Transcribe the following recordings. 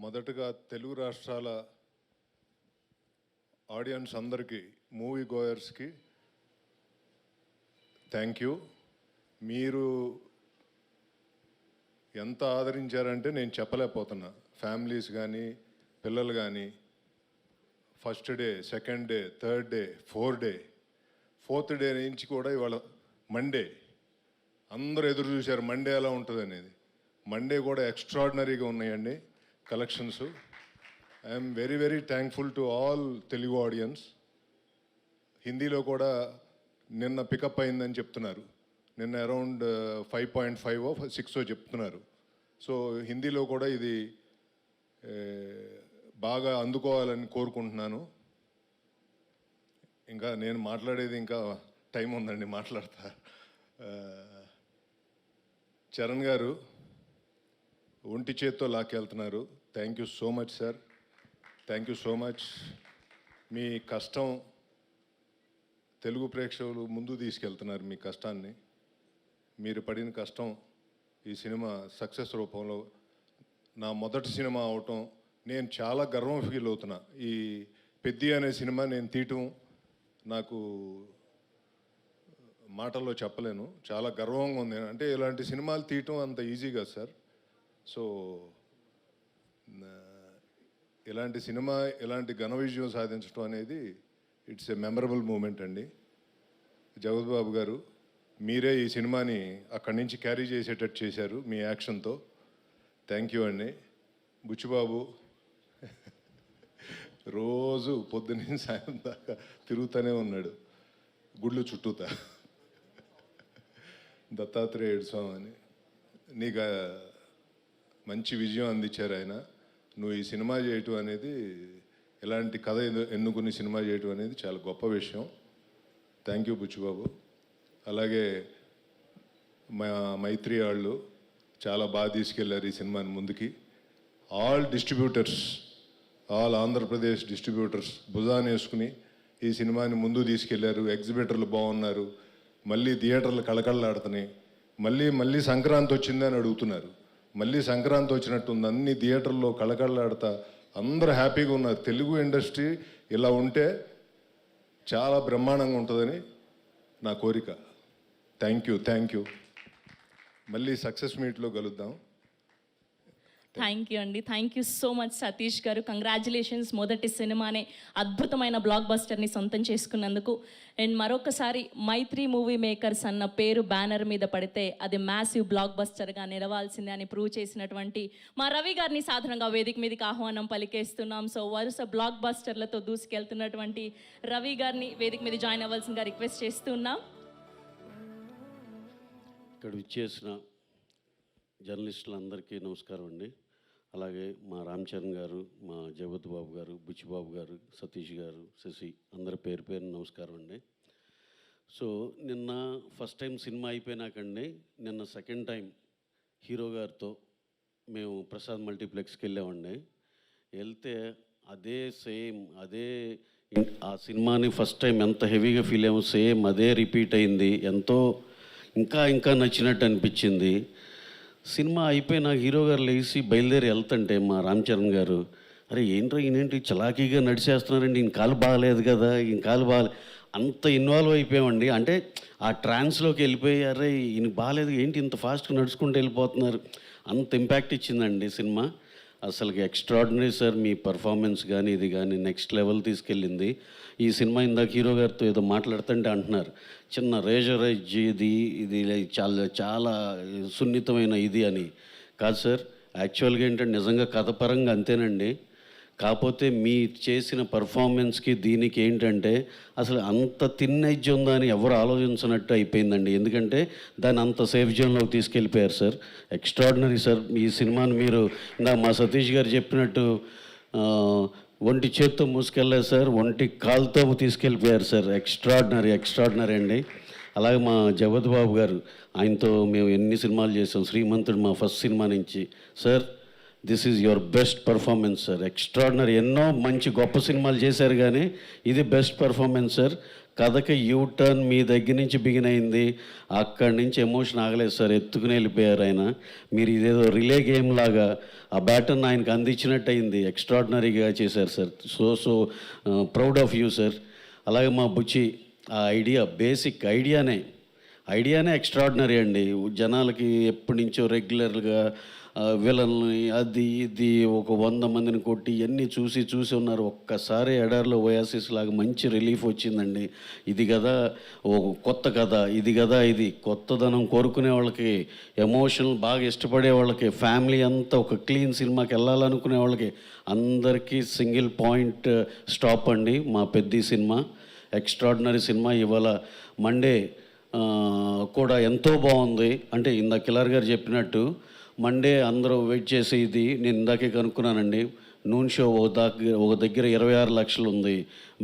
మొదటగా తెలుగు రాష్ట్రాల ఆడియన్స్ అందరికీ, మూవీ గోయర్స్కి థ్యాంక్ యూ. మీరు ఎంత ఆదరించారంటే నేను చెప్పలేకపోతున్నా. ఫ్యామిలీస్ కానీ పిల్లలు కానీ first day, second day, third day, fourth day నుంచి కూడా ఇవాళ మండే అందరూ ఎదురు చూశారు మండే ఎలా ఉంటుంది అనేది. మండే కూడా ఎక్స్ట్రాడినరీగా ఉన్నాయండి collections. I'm very very thankful to all Telugu audience. హిందీలో కూడా నిన్న పికప్ అయిందని చెప్తున్నారు. నిన్న అరౌండ్ 5.5 6 చెప్తున్నారు. సో హిందీలో కూడా ఇది బాగా అందుకోవాలని కోరుకుంటున్నాను. ఇంకా నేను మాట్లాడేది ఇంకా టైం ఉందండి, మాట్లాడతా. చరణ్ గారు ఒంటి చేత్తో లాక్కెళ్తున్నారు. Thank you so much sir, thank you so much. మీ కష్టం తెలుగు ప్రేక్షకులు ముందు తీసుకెళ్తున్నారు. మీ కష్టాన్ని, మీరు పడిన కష్టం ఈ సినిమా సక్సెస్ రూపంలో నా మొదటి సినిమా అవటం నేను చాలా గర్వం ఫీల్ అవుతున్నా. ఈ పెద్ది అనే సినిమా నేను తీయటం నాకు మాటల్లో చెప్పలేను, చాలా గర్వంగా ఉంది. అంటే ఇలాంటి సినిమాలు తీయటం అంత ఈజీ కాదు సార్. సో ఇలాంటి సినిమా ఇలాంటి ఘన విజయం సాధించడం అనేది ఇట్స్ ఎ మెమరబుల్ మూమెంట్ అండి. జగత్ బాబు గారు, మీరే ఈ సినిమాని అక్కడి నుంచి క్యారీ చేసేటట్టు చేశారు మీ యాక్షన్తో. థ్యాంక్ యూ అండి. బుచ్చిబాబు రోజు పొద్దున్న సాయం దాకా తిరుగుతూనే ఉన్నాడు గుళ్ళు చుట్టూతా. దత్తాత్రేయుడు స్వామి అని నీకు మంచి విజయం అందించారు ఆయన. నువ్వు ఈ సినిమా చేయటం అనేది, ఇలాంటి కథ ఎన్నుకుని సినిమా చేయటం అనేది చాలా గొప్ప విషయం. Thank you Buchibabu. అలాగే మా మైత్రి వాళ్ళు చాలా బాగా తీసుకెళ్లారు ఈ సినిమాని ముందుకి. All distributors, all Andhra Pradesh distributors భుజాన్ని వేసుకుని ఈ సినిమాని ముందు తీసుకెళ్లారు. ఎగ్జిబిటర్లు బాగున్నారు, మళ్ళీ థియేటర్లు కళకళలాడుతున్నాయి. మళ్ళీ సంక్రాంతి వచ్చిందని అడుగుతున్నారు. మళ్ళీ సంక్రాంతి వచ్చినట్టుంది, అన్ని థియేటర్లో కళకళలాడుతా అందరూ హ్యాపీగా ఉన్నారు. తెలుగు ఇండస్ట్రీ ఇలా ఉంటే చాలా బ్రహ్మాండంగా ఉంటుందని నా కోరిక. Thank you. మళ్ళీ సక్సెస్ మీట్లో కలుద్దాం. థ్యాంక్ యూ అండి. Thank you so much Satish గారు. కంగ్రాచులేషన్స్, మొదటి సినిమానే అద్భుతమైన బ్లాక్ బస్టర్ని సొంతం చేసుకున్నందుకు. అండ్ మరొకసారి మైత్రి మూవీ మేకర్స్ అన్న పేరు బ్యానర్ మీద పడితే అది మ్యాసివ్ బ్లాక్ బస్టర్గా నిలవాల్సిందే అని ప్రూవ్ చేసినటువంటి మా రవి గారిని సాధారణంగా వేదిక మీదకి ఆహ్వానం పలికేస్తున్నాం. సో వరుస బ్లాక్ బస్టర్లతో దూసుకెళ్తున్నటువంటి రవి గారిని వేదిక మీద జాయిన్ అవ్వాల్సిందిగా రిక్వెస్ట్ చేస్తున్నాం. ఇక్కడ విచ్చేసిన జర్నలిస్టులందరికీ నమస్కారం అండి. అలాగే మా రామ్ చరణ్ గారు, మా జగత్ బాబు గారు, బుచ్చిబాబు గారు, సతీష్ గారు, శశి, అందరి పేరు నమస్కారం అండి. సో నిన్న ఫస్ట్ టైం సినిమా అయిపోయినాకండి, నిన్న సెకండ్ టైం హీరో గారితో మేము ప్రసాద్ మల్టీప్లెక్స్కి వెళ్ళామండి. వెళ్తే అదే ఆ సినిమాని ఫస్ట్ టైం ఎంత హెవీగా ఫీల్ అయ్యాము, సేమ్ అదే రిపీట్ అయింది. ఎంతో ఇంకా నచ్చినట్టు అనిపించింది. సినిమా అయిపోయి నా హీరో గారు లేచి బయలుదేరి వెళ్తుంటే మా రామ్ చరణ్ గారు, అరే ఈయనేంటి చలాకీగా నడిచేస్తున్నారండి, ఈయన కాలు బాగలేదు కదా, అంత ఇన్వాల్వ్ అయిపోయామండి. అంటే ఆ ట్రాన్స్లోకి వెళ్ళిపోయి, అరే ఈయన బాగాలేదు ఏంటి ఇంత ఫాస్ట్గా నడుచుకుంటూ వెళ్ళిపోతున్నారు, అంత ఇంపాక్ట్ ఇచ్చిందండి సినిమా. అసలుకి ఎక్స్ట్రాడినరీ సార్. మీ పర్ఫార్మెన్స్ కానీ ఇది కానీ నెక్స్ట్ లెవెల్ తీసుకెళ్ళింది ఈ సినిమా. ఇందాక హీరో గారితో ఏదో మాట్లాడుతుంటే అంటున్నారు, చిన్న రేజరైజ్ ఇది చాలా సున్నితమైన ఇది అని. కాదు సార్, యాక్చువల్గా ఏంటంటే నిజంగా కథపరంగా అంతేనండి. కాకపోతే మీ చేసిన పర్ఫార్మెన్స్కి దీనికి ఏంటంటే అసలు అంత థిన్ ఎడ్జ్ ఉందా అని ఎవరు ఆలోచించినట్టు అయిపోయిందండి. ఎందుకంటే దాన్ని అంత సేఫ్ జోన్లోకి తీసుకెళ్ళిపోయారు సార్. Extraordinary sir. ఈ సినిమాని మీరు ఇందాక మా సతీష్ గారు చెప్పినట్టు ఒంటి చేత్తో మూసుకెళ్ళారు సార్, ఒంటి కాలుతో తీసుకెళ్ళిపోయారు సార్. ఎక్స్ట్రాడినరీ అండి. అలాగే మా జగత్ బాబు గారు, ఆయనతో మేము ఎన్ని సినిమాలు చేసాం. శ్రీమంతుడు మా ఫస్ట్ సినిమా నుంచి. Sir this is your best performance sir. Extraordinary. ఎన్నో మంచి గొప్ప సినిమాలు చేశారు కానీ ఇది బెస్ట్ పర్ఫార్మెన్స్ సార్. కథకి యూ టర్న్ మీ దగ్గర నుంచి బిగిన్ అయింది, అక్కడి నుంచి ఎమోషన్ ఆగలేదు సార్, ఎత్తుకుని వెళ్ళిపోయారు ఆయన. మీరు ఇదేదో రిలే గేమ్ లాగా ఆ బ్యాటర్న్ ఆయనకు అందించినట్టు అయింది, ఎక్స్ట్రాడినరీగా చేశారు sir. So proud of you sir. అలాగే మా బుచ్చి, ఆ ఐడియా, బేసిక్ ఐడియానే ఎక్స్ట్రాడినరీ అండి. జనాలకి ఎప్పటి నుంచో రెగ్యులర్గా విలన్ని అది ఇది ఒక 100 మందిని కొట్టి ఇవన్నీ చూసి ఉన్నారు. ఒక్కసారి ఎడారిలో ఓయాసిస్ లాగా మంచి రిలీఫ్ వచ్చిందండి. ఇది కదా ఒక కొత్త కథ, ఇది కొత్తదనం కోరుకునే వాళ్ళకి, ఎమోషనల్ బాగా ఇష్టపడే వాళ్ళకి, ఫ్యామిలీ అంతా ఒక క్లీన్ సినిమాకి వెళ్ళాలనుకునే వాళ్ళకి అందరికీ సింగిల్ పాయింట్ స్టాప్ అండి మా పెద్ద సినిమా. Extraordinary cinema. ఇవాళ మండే కూడా ఎంతో బాగుంది. అంటే ఇందాక కిలార్ గారు చెప్పినట్టు మండే అందరూ వెయిట్ చేసే ఇది నేను ఇందాకే కనుక్కున్నానండి. నూన్ షో ఒక దగ్గర 26 లక్షలు ఉంది,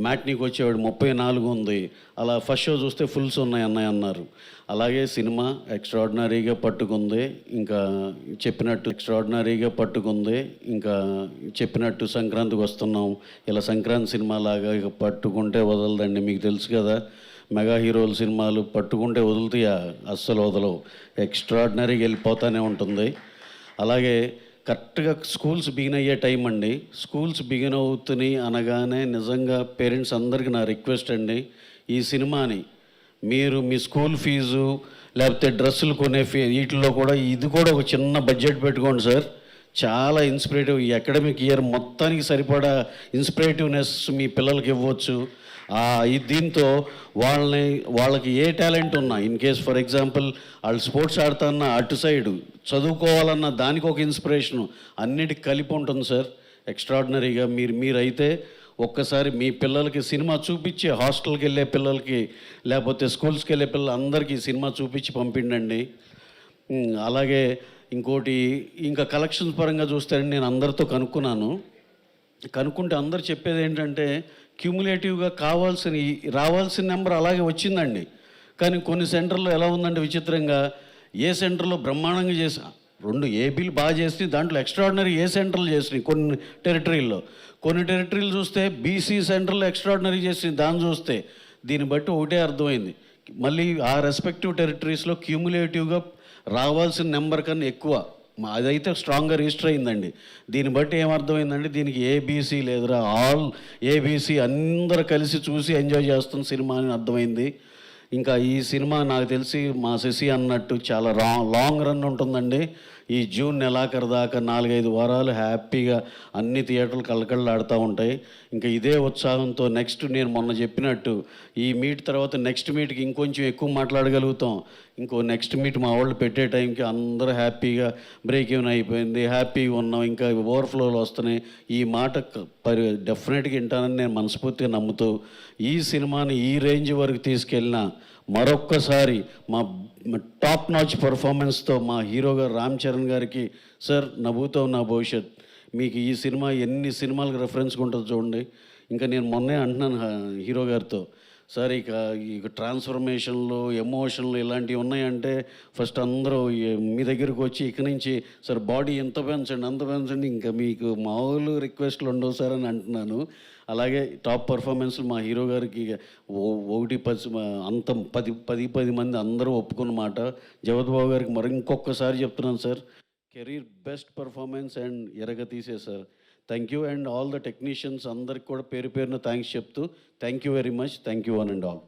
మ్యాట్నీకి వచ్చేవాడు 34 ఉంది. అలా ఫస్ట్ షో చూస్తే ఫుల్స్ ఉన్నాయి అన్నయ్య అన్నారు. అలాగే సినిమా ఎక్స్ట్రాడినరీగా పట్టుకుంది. ఇంకా చెప్పినట్టు సంక్రాంతికి వస్తున్నాం. ఇలా సంక్రాంతి సినిమా లాగా ఇక పట్టుకుంటే వదలదండి. మీకు తెలుసు కదా, మెగా హీరోల సినిమాలు పట్టుకుంటే వదులుతాయా? అస్సలు వదలవు, ఎక్స్ట్రాడినరీగా వెళ్ళిపోతూనే ఉంటుంది. అలాగే కరెక్ట్గా స్కూల్స్ బిగిన్ అయ్యే టైం అండి. స్కూల్స్ బిగిన్ అవుతున్నాయి అనగానే నిజంగా పేరెంట్స్ అందరికీ నా రిక్వెస్ట్ అండి, ఈ సినిమాని మీరు మీ స్కూల్ ఫీజు లేకపోతే డ్రెస్సులు కొనే వీటిల్లో కూడా ఇది కూడా ఒక చిన్న బడ్జెట్ పెట్టుకోండి సార్. చాలా ఇన్స్పిరేటివ్, ఈ అకాడమిక్ ఇయర్ మొత్తానికి సరిపడా ఇన్స్పిరేటివ్నెస్ మీ పిల్లలకి ఇవ్వచ్చు. దీంతో వాళ్ళకి ఏ టాలెంట్ ఉన్నా, ఇన్ కేస్ ఫర్ ఎగ్జాంపుల్ వాళ్ళు స్పోర్ట్స్ ఆడుతున్నా అటు సైడు చదువుకోవాలన్న దానికి ఒక ఇన్స్పిరేషను అన్నిటికి కలిపి ఉంటుంది సార్. ఎక్స్ట్రాడినరీగా మీరైతే ఒక్కసారి మీ పిల్లలకి సినిమా చూపించి, హాస్టల్కి వెళ్ళే పిల్లలకి లేకపోతే స్కూల్స్కి వెళ్ళే పిల్లలు అందరికీ సినిమా చూపించి పంపిండండి. అలాగే ఇంకోటి, ఇంకా కలెక్షన్స్ పరంగా చూస్తే నేను అందరితో కనుక్కుంటే అందరు చెప్పేది ఏంటంటే క్యూములేటివ్గా రావాల్సిన నెంబర్ అలాగే వచ్చిందండి. కానీ కొన్ని సెంటర్లో ఎలా ఉందంటే విచిత్రంగా, ఏ సెంటర్లో బ్రహ్మాండంగా చేసి 2 ఏపీలు బాగా చేసి దాంట్లో ఎక్స్ట్రాడినరీ ఏ సెంటర్లు చేసినాయి కొన్ని టెరిటరీలు చూస్తే బీసీ సెంటర్లో ఎక్స్ట్రాడినరీ చేసినాయి. దాన్ని చూస్తే దీన్ని బట్టి ఒకటే అర్థమైంది, మళ్ళీ ఆ రెస్పెక్టివ్ టెరిటరీస్లో క్యూములేటివ్గా రావాల్సిన నెంబర్ కన్నా ఎక్కువ అదైతే స్ట్రాంగ్గా రిజిస్టర్ అయిందండి. దీన్ని బట్టి ఏమర్థమైందంటే దీనికి ఏబీసీ లేదురా, ఆల్ ఏబీసీ అందరూ కలిసి చూసి ఎంజాయ్ చేస్తున్న సినిమా అని అర్థమైంది. ఇంకా ఈ సినిమా నాకు తెలిసి మా శశి అన్నట్టు చాలా లాంగ్ రన్ ఉంటుందండి. ఈ జూన్ నెలాఖరు దాకా 4-5 వారాలు హ్యాపీగా అన్ని థియేటర్లు కళ్ళకళ్ళాడుతూ ఉంటాయి. ఇంకా ఇదే ఉత్సాహంతో నెక్స్ట్ నేను మొన్న చెప్పినట్టు ఈ మీట్ తర్వాత నెక్స్ట్ మీట్కి ఇంకొంచెం ఎక్కువ మాట్లాడగలుగుతాం. ఇంకో నెక్స్ట్ మీట్ మా వాళ్ళు పెట్టే టైంకి అందరూ హ్యాపీగా బ్రేక్ ఈవెన్ అయిపోయింది, హ్యాపీగా ఉన్నాం, ఇంకా ఓవర్ఫ్లోలు వస్తున్నాయి. ఈ మాట డెఫినెట్గా వింటానని నేను మనస్ఫూర్తిగా నమ్ముతూ ఈ సినిమాని ఈ రేంజ్ వరకు తీసుకెళ్ళిన మరొక్కసారి మా టాప్ నాచ్ పర్ఫార్మెన్స్తో మా హీరో గారు రామ్ చరణ్ గారికి, సార్ నవ్వుతావు నా భవిష్యత్, మీకు ఈ సినిమా ఎన్ని సినిమాలకు రెఫరెన్స్గా ఉంటుందో చూడండి. ఇంకా నేను మొన్నే అంటున్నాను హీరో గారితో, సార్ ఇక ట్రాన్స్ఫర్మేషన్లు, ఎమోషన్లు ఇలాంటివి ఉన్నాయంటే ఫస్ట్ అందరూ మీ దగ్గరికి వచ్చి ఇక నుంచి సార్ బాడీ ఎంత పెంచండి అంత పెంచండి, ఇంకా మీకు మామూలు రిక్వెస్ట్లు ఉండవు సార్ అని అంటున్నాను. అలాగే టాప్ పర్ఫార్మెన్స్లు మా హీరో గారికి 10 మంది అందరూ ఒప్పుకున్న మాట. జగత్ బాబు గారికి మరి ఇంకొకసారి చెప్తున్నాను sir, career best performance and ఎరగతీసే sir. Thank you. And all the technicians అందరికి కూడా పేరున థ్యాంక్స్ చెప్తూ thank you very much. Thank you one and all.